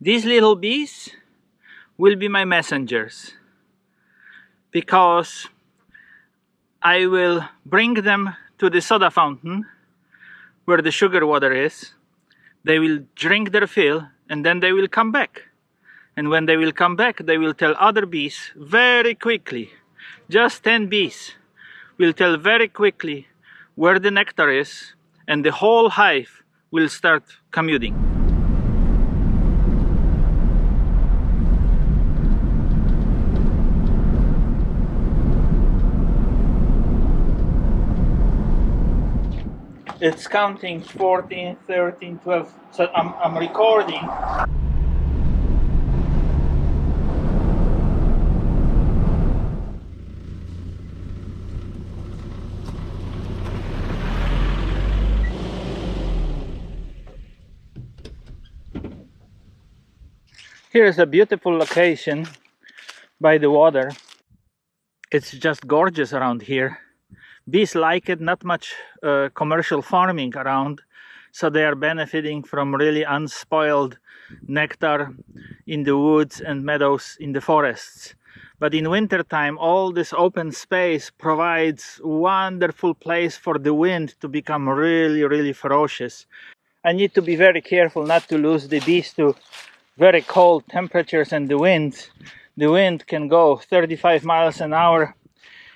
These little bees will be my messengers, because I will bring them to the soda fountain where the sugar water is. They will drink their fill and then they will come back. And when they will come back, they will tell other bees very quickly. Just 10 bees will tell very quickly where the nectar is, and the whole hive will start commuting. It's counting 14, 13, 12, so I'm recording. Here is a beautiful location by the water. It's just gorgeous around here. Bees like it, not much commercial farming around, so they are benefiting from really unspoiled nectar in the woods and meadows in the forests. But in wintertime, all this open space provides wonderful place for the wind to become really ferocious. I need to be very careful not to lose the bees to very cold temperatures and the wind. The wind can go 35 miles an hour,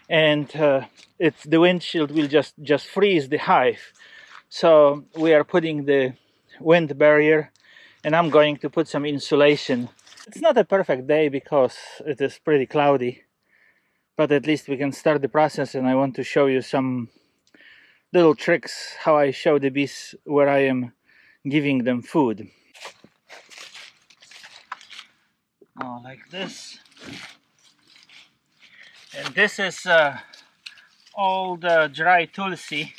and the windshield will just freeze the hive. So we are putting the wind barrier, and I'm going to put some insulation. It's not a perfect day because it is pretty cloudy, but at least we can start the process, and I want to show you some little tricks how I show the bees where I am giving them food. Like this. And this is old dry tulsi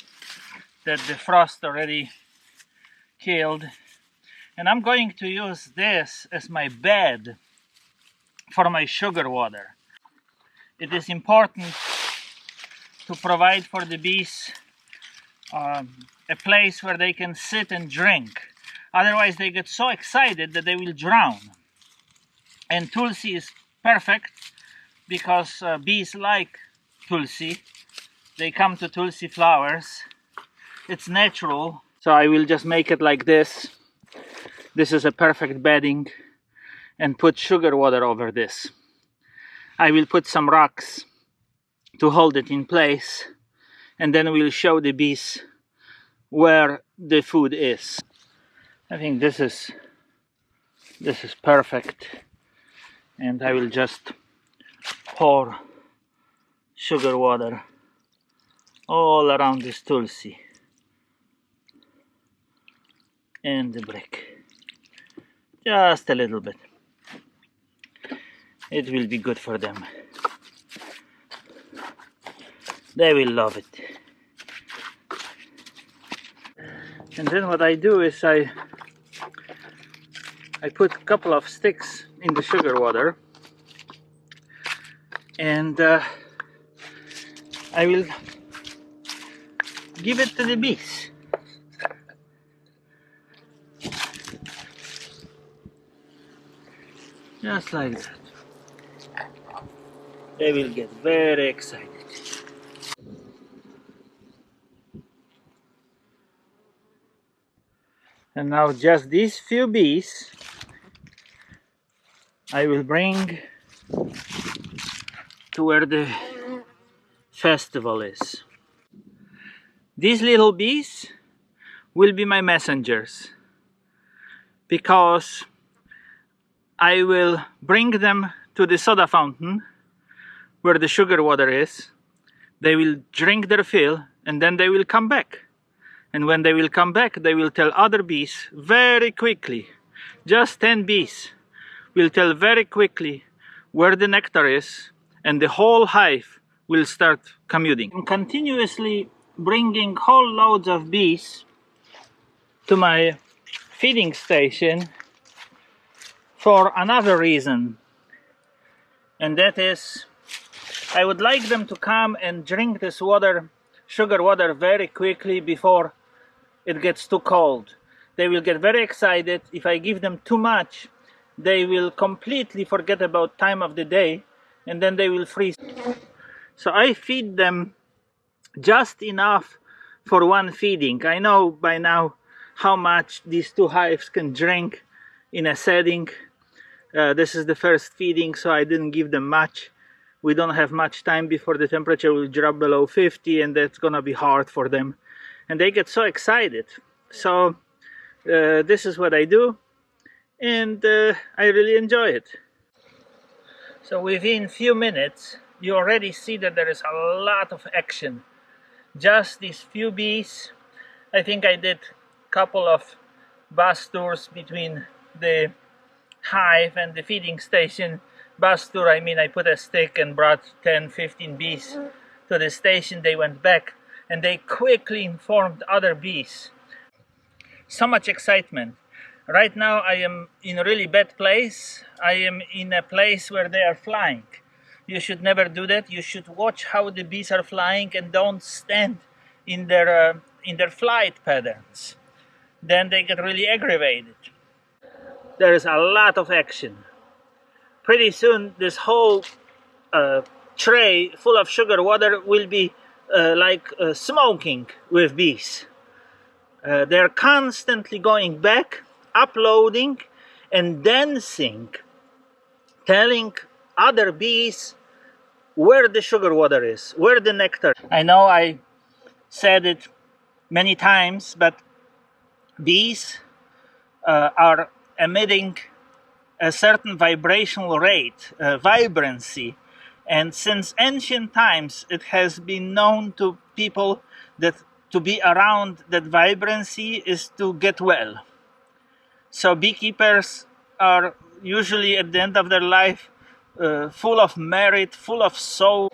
that the frost already killed, and I'm going to use this as my bed for my sugar water. It is important to provide for the bees a place where they can sit and drink. Otherwise they get so excited that they will drown. And tulsi is perfect because bees like tulsi. They come to tulsi flowers. It's natural. So I will just make it like this. This is a perfect bedding, and put sugar water over this. I will put some rocks to hold it in place, and then we'll show the bees where the food is. I think this is perfect, and I will just pour sugar water all around this tulsi and the brick, just a little bit. It will be good for them. They will love it. And then what I do is I put a couple of sticks in the sugar water, and I will give it to the bees. Just like that. They will get very excited. And now just these few bees I will bring to where the festival is. These little bees will be my messengers, because I will bring them to the soda fountain where the sugar water is. They will drink their fill and then they will come back. And when they will come back, they will tell other bees very quickly. Just 10 bees will tell very quickly where the nectar is, and the whole hive will start commuting. I'm continuously bringing whole loads of bees to my feeding station for another reason, and that is I would like them to come and drink this water, sugar water, very quickly before it gets too cold. They will get very excited. If I give them too much, they will completely forget about time of the day, and then they will freeze. So I feed them just enough for one feeding. I know by now how much these two hives can drink in a setting. This is the first feeding, so I didn't give them much. We don't have much time before the temperature will drop below 50, and that's gonna be hard for them. And they get so excited. So this is what I do, and I really enjoy it. So within few minutes, you already see that there is a lot of action. Just these few bees. I think I did a couple of bus tours between the hive and the feeding station. Bus tour, I mean, I put a stick and brought 10-15 bees to the station. They went back and they quickly informed other bees. So much excitement. Right now I am in a really bad place. I am in a place where they are flying. You should never do that. You should watch how the bees are flying and don't stand in their flight patterns. Then they get really aggravated. There is a lot of action. Pretty soon this whole tray full of sugar water will be smoking with bees. They're constantly going back, uploading and dancing, telling other bees where the sugar water is, where the nectar. I know I said it many times, but bees are emitting a certain vibrational rate, vibrancy. And since ancient times, it has been known to people that to be around that vibrancy is to get well. So beekeepers are usually at the end of their life full of merit, full of soul.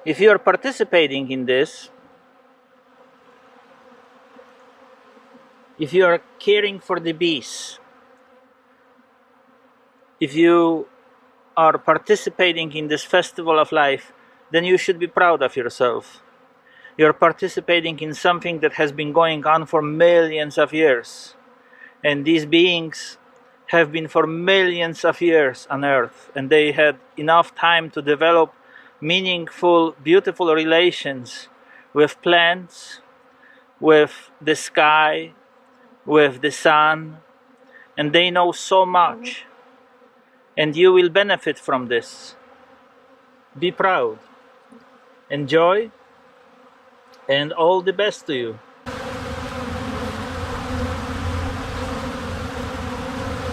If you're participating in this, if you are caring for the bees, if you are participating in this festival of life, then you should be proud of yourself. You're participating in something that has been going on for millions of years. And these beings have been for millions of years on Earth, and they had enough time to develop meaningful, beautiful relations with plants, with the sky, with the sun, and they know so much. And you will benefit from this. Be proud. Enjoy, and all the best to you.